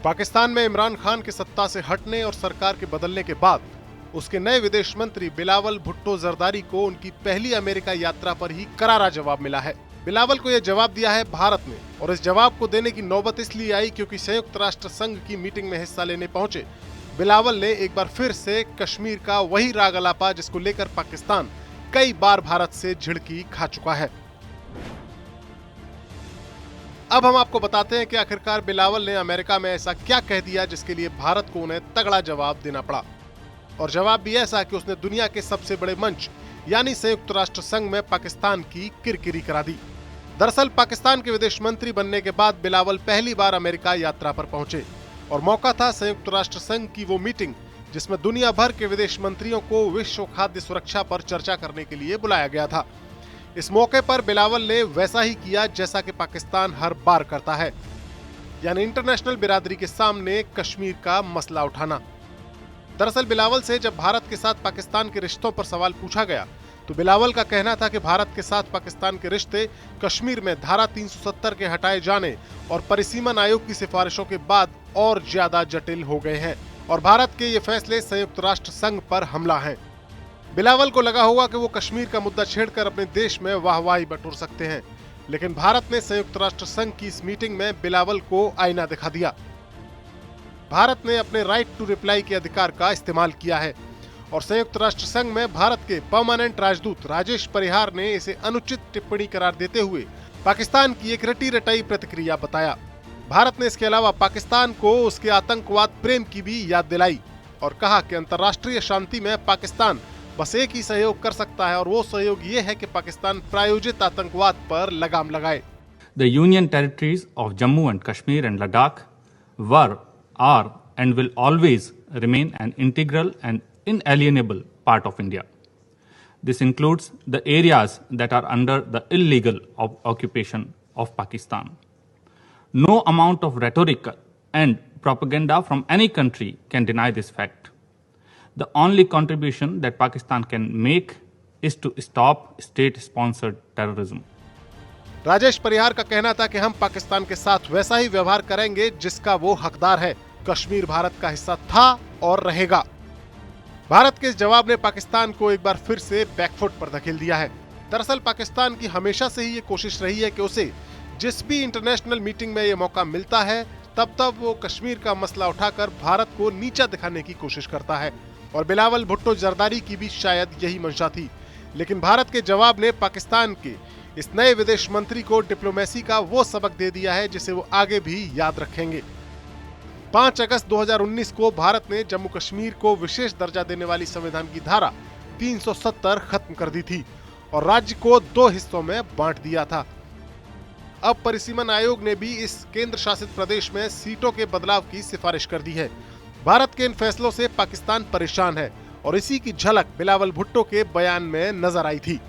पाकिस्तान में इमरान खान के सत्ता से हटने और सरकार के बदलने के बाद उसके नए विदेश मंत्री बिलावल भुट्टो जरदारी को उनकी पहली अमेरिका यात्रा पर ही करारा जवाब मिला है। बिलावल को यह जवाब दिया है भारत ने, और इस जवाब को देने की नौबत इसलिए आई क्योंकि संयुक्त राष्ट्र संघ की मीटिंग में हिस्सा लेने पहुंचे बिलावल ने एक बार फिर से कश्मीर का वही राग अलापा जिसको लेकर पाकिस्तान कई बार भारत से झिड़की खा चुका है। अब हम आपको बताते हैं कि आखिरकार बिलावल ने अमेरिका में ऐसा क्या कह दिया जिसके लिए भारत को उन्हें तगड़ा जवाब देना पड़ा, और जवाब भी ऐसा कि उसने दुनिया के सबसे बड़े मंच यानी संयुक्त राष्ट्र संघ में पाकिस्तान की किरकिरी करा दी। दरअसल पाकिस्तान के विदेश मंत्री बनने के बाद बिलावल पहली बार अमेरिका यात्रा पर पहुंचे और मौका था संयुक्त राष्ट्र संघ की वो मीटिंग जिसमें दुनिया भर के विदेश मंत्रियों को विश्व खाद्य सुरक्षा पर चर्चा करने के लिए बुलाया गया था। इस मौके पर बिलावल ने वैसा ही किया जैसा कि पाकिस्तान हर बार करता है, यानी इंटरनेशनल बिरादरी के सामने कश्मीर का मसला उठाना। दरअसल बिलावल से जब भारत के साथ पाकिस्तान के रिश्तों पर सवाल पूछा गया तो बिलावल का कहना था कि भारत के साथ पाकिस्तान के रिश्ते कश्मीर में धारा 370 के हटाए जाने और परिसीमन आयोग की सिफारिशों के बाद और ज्यादा जटिल हो गए हैं और भारत के ये फैसले संयुक्त राष्ट्र संघ पर हमला हैं। बिलावल को लगा होगा कि वो कश्मीर का मुद्दा छेड़कर अपने देश में वाहवाही बटोर सकते हैं, लेकिन भारत ने संयुक्त राष्ट्र संघ की इस मीटिंग में बिलावल को आईना दिखा दिया। भारत ने अपने राइट टू रिप्लाई के अधिकार का इस्तेमाल किया है और संयुक्त राष्ट्र संघ में भारत के परमानेंट राजदूत राजेश परिहार ने इसे अनुचित टिप्पणी करार देते हुए पाकिस्तान की एक रटी रटाई प्रतिक्रिया बताया। भारत ने इसके अलावा पाकिस्तान को उसके आतंकवाद प्रेम की भी याद दिलाई और कहा कि अंतर्राष्ट्रीय शांति में पाकिस्तान बस एक ही सहयोग कर सकता है और वो सहयोग ये है कि पाकिस्तान प्रायोजित आतंकवाद पर लगाम लगाए। The Union territories of Jammu and Kashmir and Ladakh were, are and will always remain an integral and inalienable part of India. This includes the areas that are under the illegal occupation of Pakistan. No amount of rhetoric and propaganda from any country can deny this fact. The only contribution that Pakistan can make is to stop state-sponsored terrorism. Rajesh परिहार का कहना था कि हम पाकिस्तान के साथ वैसा ही व्यवहार करेंगे जिसका वो हकदार है। कश्मीर भारत का हिस्सा था और रहेगा। भारत के इस जवाब ने पाकिस्तान को एक बार फिर से बैकफुट पर धकेल दिया है। दरअसल पाकिस्तान की हमेशा से ही ये कोशिश रही है कि उसे जिस भी इंटरनेशनल मीटिंग में ये मौका मिलता है तब वो कश्मीर का मसला उठाकर भारत को नीचा दिखाने की कोशिश करता है, और बिलावल भुट्टो जरदारी की भी शायद यही मंशा थी। लेकिन भारत के जवाब ने पाकिस्तान के इस नए विदेश मंत्री को डिप्लोमेसी का वो सबक दे दिया है जिसे वो आगे भी याद रखेंगे। 5 अगस्त 2019 को भारत ने जम्मू कश्मीर को विशेष दर्जा देने वाली संविधान की धारा 370 खत्म कर दी थी और राज्य को 2 हिस्सों में बांट दिया था। अब परिसीमन आयोग ने भी इस केंद्र शासित प्रदेश में सीटों के बदलाव की सिफारिश कर दी है। भारत के इन फैसलों से पाकिस्तान परेशान है और इसी की झलक बिलावल भुट्टो के बयान में नजर आई थी।